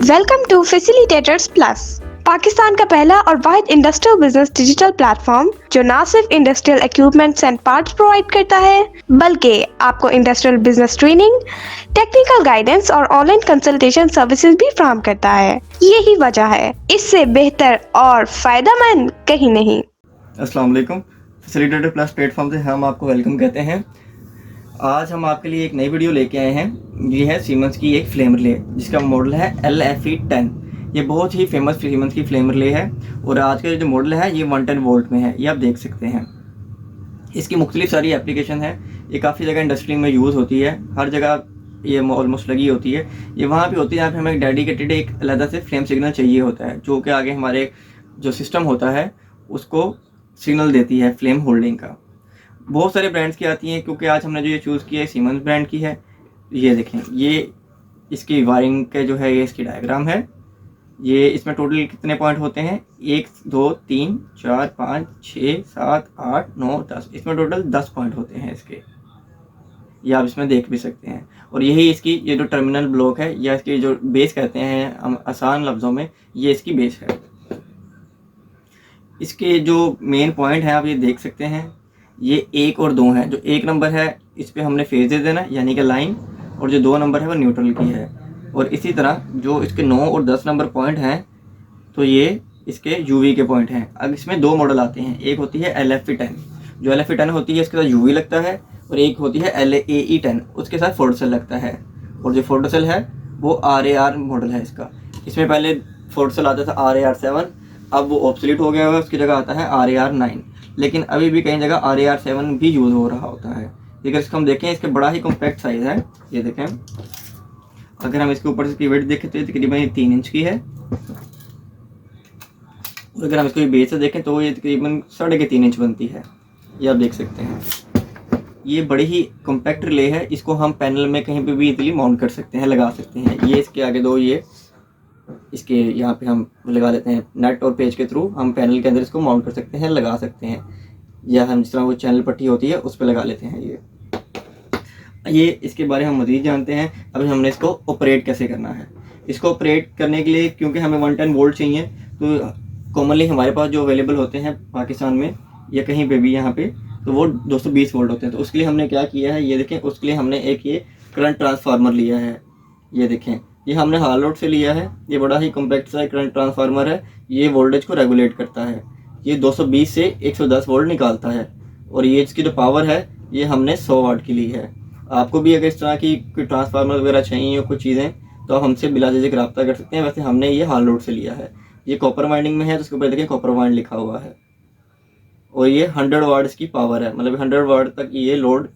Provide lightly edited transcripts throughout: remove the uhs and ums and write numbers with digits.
Welcome to facilitators plus, Pakistan का पहला और वाहिद इंडस्ट्रियल बिजनेस डिजिटल प्लेटफॉर्म जो न सिर्फ industrial equipments and parts provide करता है बल्कि आपको industrial business training, technical guidance और ऑनलाइन कंसल्टेशन सर्विसेज भी फराहम करता है। यही वजह है, इससे बेहतर और फायदेमंद कहीं नहीं। अस्सलाम वालेकुम। फैसिलिटेटर प्लस प्लेटफॉर्म से हम आपको वेलकम कहते हैं। आज हम आपके लिए एक नई वीडियो लेके आए हैं। ये है सीमेंस की एक फ्लेम रिले जिसका मॉडल है LFE10। ये बहुत ही फेमस सीमेंस की फ्लेम रिले है और आज का जो मॉडल है ये 110 वोल्ट में है, ये आप देख सकते हैं। इसकी मुख्तलिफ सारी एप्लीकेशन है। ये काफ़ी जगह इंडस्ट्री में यूज़ होती है, हर जगह ये ऑलमोस्ट लगी होती है। ये वहाँ भी होती है जहाँ पे हमें डेडिकेटेड एक अलग से फ्लेम सिग्नल चाहिए होता है, जो कि आगे हमारे जो सिस्टम होता है उसको सिग्नल देती है फ्लेम होल्डिंग का। बहुत सारे ब्रांड्स की आती हैं, क्योंकि आज हमने जो ये चूज़ किया है सीमेंस ब्रांड की है। ये देखें, ये इसकी वायरिंग के जो है ये इसकी डायग्राम है। ये इसमें टोटल कितने पॉइंट होते हैं, 1 2 3 4 5 6 7 8 9 10, इसमें टोटल 10 पॉइंट होते हैं इसके। ये आप इसमें देख भी सकते हैं। और यही इसकी ये जो टर्मिनल ब्लॉक है या इसकी जो बेस कहते हैं हम आसान लफ्ज़ों में, ये इसकी बेस है। इसके जो मेन पॉइंट हैं आप ये देख सकते हैं, ये 1 और 2 हैं। जो 1 नंबर है इस पर हमने फेज दे देना यानी कि लाइन, और जो 2 नंबर है वो न्यूट्रल की है। और इसी तरह जो इसके 9 और 10 नंबर पॉइंट हैं तो ये इसके यूवी के पॉइंट हैं। अब इसमें 2 मॉडल आते हैं, एक होती है LFE10। जो LFE10 होती है इसके साथ यूवी लगता है, और एक होती है LAE10, उसके साथ फोटोसेल लगता है। और जो फोटोसेल है वो RAR मॉडल है इसका। इसमें पहले फोटोसेल आता था RAR7, अब वो ऑब्सोलीट हो गया है, उसकी जगह आता है RAR9। लेकिन अभी भी कई जगह RAR7 भी यूज़ हो रहा होता है। अगर इसको हम देखें, इसके बड़ा ही कॉम्पैक्ट साइज़ है। ये देखें, अगर हम इसके ऊपर से इसकी वेट देखें तो ये तकरीबन 3 इंच की है। और अगर हम इसको बेस से देखें तो ये तकरीबन 3.5 इंच बनती है। ये आप देख सकते हैं। ये बड़ी ही कॉम्पैक्ट रिले है। इसको हम पैनल में कहीं पे भी इजीली माउंट कर सकते हैं, लगा सकते हैं। ये इसके आगे 2 ये इसके यहाँ पे हम लगा लेते हैं, नेट और पेज के थ्रू हम पैनल के अंदर इसको माउंट कर सकते हैं, लगा सकते हैं। या हम जिस तरह वो चैनल पट्टी होती है उस पर लगा लेते हैं। ये इसके बारे में हम मज़ीद जानते हैं। अभी हमने इसको ऑपरेट कैसे करना है। इसको ऑपरेट करने के लिए क्योंकि हमें 110 वोल्ट चाहिए, तो कॉमनली हमारे पास जो अवेलेबल होते हैं पाकिस्तान में या कहीं पे भी यहाँ पे, तो वो 220 वोल्ट होते हैं। तो उसके लिए हमने क्या किया है, ये देखें, उसके लिए हमने एक ये करंट ट्रांसफार्मर लिया है। ये देखें, ये हमने हाल लोड से लिया है। ये बड़ा ही कॉम्पैक्ट सा करंट ट्रांसफार्मर है। ये वोल्टेज को रेगुलेट करता है। ये 220 से 110 वोल्ट निकालता है। और ये इसकी जो पावर है ये हमने 100 वाट की ली है। आपको भी अगर इस तरह की कोई ट्रांसफार्मर वगैरह चाहिए कुछ चीज़ें, तो आप हमसे बिला झिझक रब्ता कर सकते हैं। वैसे हमने ये हाल लोड से लिया है। ये कॉपर वाइंडिंग में है, तो उसके ऊपर देखें कॉपर वाइंड लिखा हुआ है। और ये 100 वाट की पावर है, मतलब 100 वाट तक ये लोड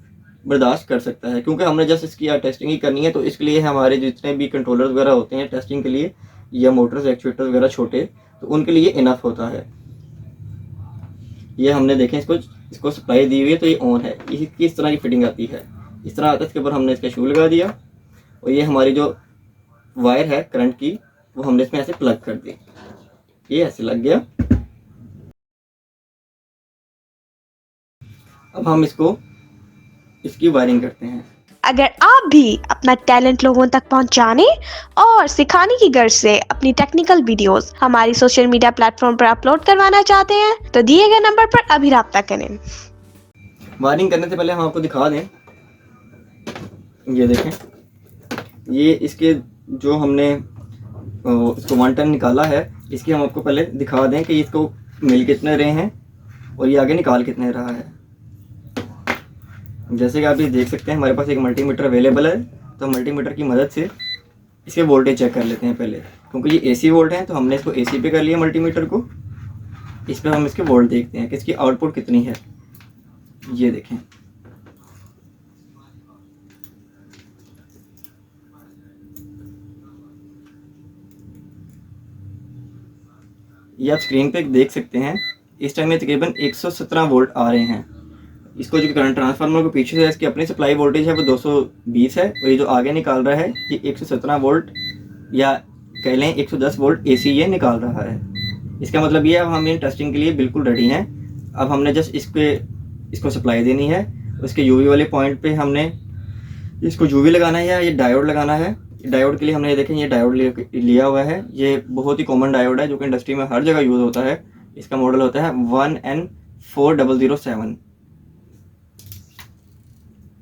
बर्दाश्त कर सकता है। क्योंकि हमने जस्ट इसकी टेस्टिंग ही करनी है, तो इसके लिए हमारे जितने भी कंट्रोलर्स वगैरह होते हैं टेस्टिंग के लिए, या मोटर्स एक्चुएटर्स वगैरह छोटे, तो उनके लिए इनफ होता है। ये हमने देखें, इसको सप्लाई दी हुई है, तो ये ऑन है। इसकी इस तरह की फिटिंग आती है, इस तरह आता है। इसके ऊपर हमने इसका शू लगा दिया, और ये हमारी जो वायर है करंट की वो हमने इसमें ऐसे प्लग कर दी। ये ऐसे लग गया। अब हम इसकी वायरिंग करते हैं। अगर आप भी अपना टैलेंट लोगों तक पहुंचाने और सिखाने की गर्ज से अपनी टेक्निकल वीडियोस हमारी सोशल मीडिया प्लेटफॉर्म पर अपलोड करवाना चाहते हैं तो दिए गए नंबर पर अभी राब्ता करें। वायरिंग करने से पहले हम आपको दिखा दें, ये देखें, ये इसके जो हमने इसको 110 निकाला है, इसकी हम आपको पहले दिखा दें कि इसको मिल कितने रहे हैं और ये आगे निकाल कितने रहा है। जैसे कि आप ये देख सकते हैं, हमारे पास एक मल्टीमीटर अवेलेबल है। तो मल्टीमीटर की मदद से इसके वोल्टेज चेक कर लेते हैं पहले, क्योंकि ये AC वोल्ट है, तो हमने इसको AC पे कर लिया मल्टीमीटर को। इस पर हम इसके वोल्ट देखते हैं कि इसकी आउटपुट कितनी है। ये देखें, ये आप स्क्रीन पे देख सकते हैं। इस टाइम में तकरीबन 117 वोल्ट आ रहे हैं। इसको जो करंट ट्रांसफार्मर को पीछे से इसकी अपनी सप्लाई वोल्टेज है वो 220 है, और ये जो आगे निकाल रहा है ये 117 वोल्ट या कह लें 110 वोल्ट AC ये निकाल रहा है। इसका मतलब ये है अब हम इन टेस्टिंग के लिए बिल्कुल रेडी हैं। अब हमने जस्ट इसको सप्लाई देनी है। उसके UV वाले पॉइंट पे हमने इसको UV लगाना है या ये डायोड लगाना है, डायोड के लिए हमने देखें ये डायोड लिया हुआ है। ये बहुत ही कॉमन डायोड है जो कि इंडस्ट्री में हर जगह यूज़ होता है। इसका मॉडल होता है 1N4007।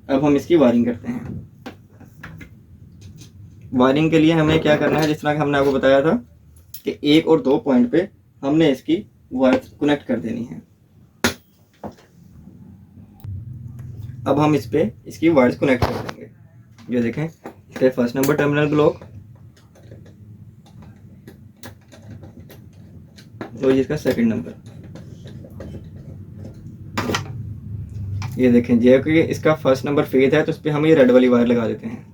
अब हम इसकी वायरिंग करते हैं। वायरिंग के लिए हमें क्या करना है, जिस तरह कि हमने आपको बताया था कि 1 और 2 पॉइंट पे हमने इसकी वायर कनेक्ट कर देनी है। अब हम इस पे इसकी वायर्स कनेक्ट कर देंगे। ये देखें, इसका फर्स्ट नंबर टर्मिनल ब्लॉक और इसका सेकंड नंबर। ये देखें, जो कि इसका फर्स्ट नंबर फेज है तो इस पर हम ये रेड वाली वायर लगा देते हैं।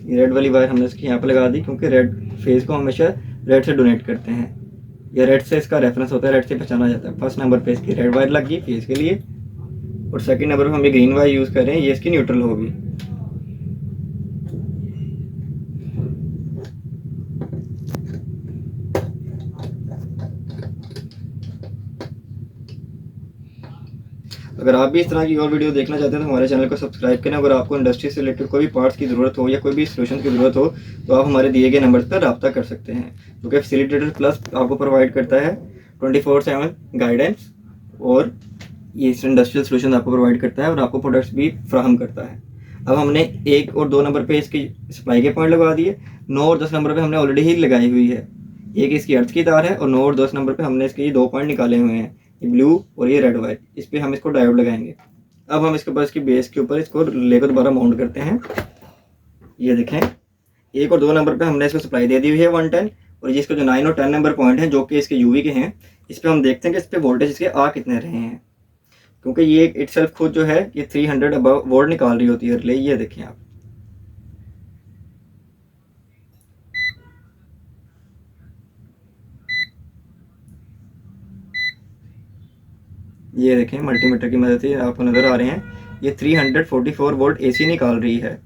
ये रेड वाली वायर हमने इसकी यहाँ पे लगा दी क्योंकि रेड फेज को हमेशा रेड से डोनेट करते हैं। या रेड से इसका रेफरेंस होता है, रेड से पहचाना जाता है। फर्स्ट नंबर पे इसकी रेड वायर लग गई फेज के लिए और सेकंड नंबर पे हम ये ग्रीन वायर यूज़ कर रहे हैं, ये इसकी न्यूट्रल होगी। अगर आप भी इस तरह की और वीडियो देखना चाहते हैं तो हमारे चैनल को सब्सक्राइब करें। अगर आपको इंडस्ट्री से रिलेटेड कोई भी पार्ट्स की ज़रूरत हो या कोई भी सोल्यूशन की ज़रूरत हो तो आप हमारे दिए गए नंबर पर रब्ता कर सकते हैं, क्योंकि फैसिलिटेटर प्लस आपको प्रोवाइड करता है 24/7 गाइडेंस और ये इंडस्ट्रियल सोल्यूशन आपको प्रोवाइड करता है और आपको प्रोडक्ट्स भी फ्राहम करता है। अब हमने 1 और 2 नंबर पे इसकी सप्लाई के पॉइंट लगा दिए। 9 और 10 नंबर पे हमने ऑलरेडी ही लगाई हुई है। एक इसकी अर्थ की तार है और 9 और 10 नंबर पे हमने इसके 2 पॉइंट निकाले हुए हैं, ये ब्लू और ये रेड वायर। इस पर हम इसको डायोड लगाएंगे। अब हम इसके ऊपर इसकी बेस के ऊपर इसको लेकर दोबारा माउंट करते हैं। ये देखें, 1 और 2 नंबर पे हमने इसको सप्लाई दे दी हुई है 110 और ये इसका जो 9 और 10 नंबर पॉइंट हैं जो कि इसके यूवी के हैं, इस पर हम देखते हैं कि इस पर वोल्टेज इसके आ कितने रहे हैं, क्योंकि ये इटसेल्फ खुद जो है ये 300 अबव वोल्ट निकाल रही होती है रिले। ये देखें आप, ये देखें मल्टीमीटर की मदद से आपको नज़र आ रहे हैं ये 344 वोल्ट एसी निकाल रही है।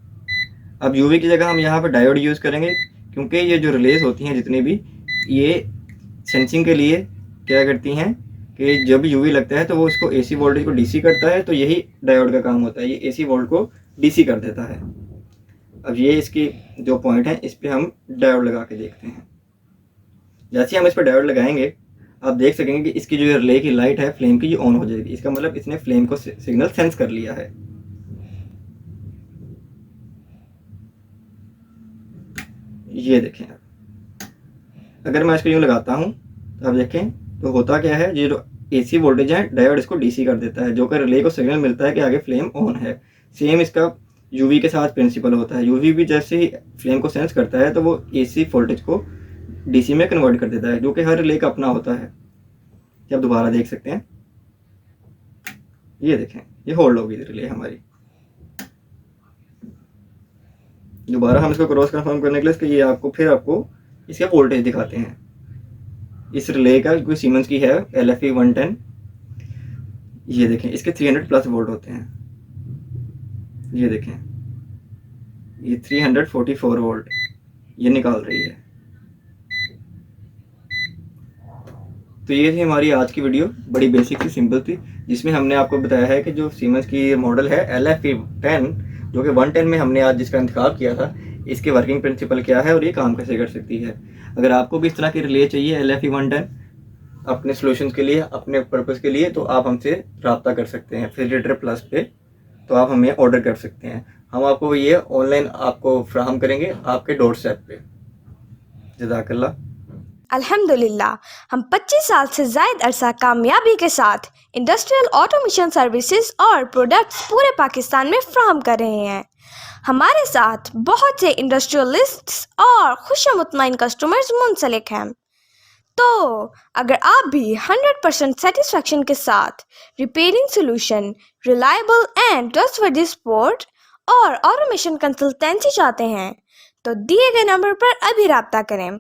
अब यूवी की जगह हम यहाँ पर डायोड यूज़ करेंगे, क्योंकि ये जो रिलेज होती हैं जितनी भी, ये सेंसिंग के लिए क्या करती हैं कि जब यूवी लगता है तो वो इसको एसी वोल्टेज को डीसी करता है। तो यही डायोड का काम होता है, ये एसी वोल्ट को डीसी कर देता है। अब ये इसकी जो पॉइंट है इस पर हम डायोड लगा के देखते हैं। जैसे हम इस पर डायोड लगाएंगे आप देख सकेंगे कि इसकी जो रिले की लाइट है फ्लेम की, ये ऑन हो जाएगी। इसका मतलब इसने फ्लेम को सिग्नल सेंस कर लिया है। ये देखें आप, अगर मैं इसको यूँ लगाता हूँ तो आप देखें तो होता क्या है, ये जो एसी वोल्टेज है डायोड इसको डीसी कर देता है, जो कि रिले को सिग्नल मिलता है कि आगे फ्लेम ऑन है। सेम इसका यूवी के साथ प्रिंसिपल होता है। यूवी भी जैसे ही फ्लेम को सेंस करता है तो वो एसी वोल्टेज को डीसी में कन्वर्ट कर देता है, जो कि हर रिले का अपना होता है। ये आप दोबारा देख सकते हैं, ये देखें ये होल्ड होगी रिले हमारी। दोबारा हम इसको क्रॉस कंफर्म करने के लिए इसके ये आपको इसके वोल्टेज दिखाते हैं। इस रिले का कोई सीमेंस की है LFE 110, ये देखें इसके 300+ वोल्ट होते हैं। ये देखें ये 344 वोल्ट ये निकाल रही है। तो ये थी हमारी आज की वीडियो, बड़ी बेसिक सी सिंपल थी, जिसमें हमने आपको बताया है कि जो सीमेंस की मॉडल है LFE 10 जो कि 110 में हमने आज जिसका इंतखाब किया था, इसके वर्किंग प्रिंसिपल क्या है और ये काम कैसे कर सकती है। अगर आपको भी इस तरह की रिले चाहिए LFE 110 अपने सॉल्यूशंस के लिए, अपने पर्पज़ के लिए, तो आप हमसे रब्ता कर सकते हैं फैसिलिटेटर प्लस पे। तो आप हमें ऑर्डर कर सकते हैं, हम आपको ये ऑनलाइन आपको फ्राहम करेंगे आपके डोर स्टेप पे। जज़ाकल्लाह। अल्हम्दुलिल्लाह, हम 25 साल से ज़ायद अरसा कामयाबी के साथ इंडस्ट्रियल ऑटोमेशन सर्विसेज और प्रोडक्ट्स पूरे पाकिस्तान में फ्राहम कर रहे हैं। हमारे साथ बहुत से इंडस्ट्रियलिस्ट्स और खुशमुतमईन कस्टमर्स मुंसलिक हैं। तो अगर आप भी 100% सेटिस्फेक्शन के साथ repairing solution, reliable and trustworthy support और ऑटोमेशन कंसल्टेंसी चाहते हैं तो दिए गए नंबर पर अभी रब्ता करें।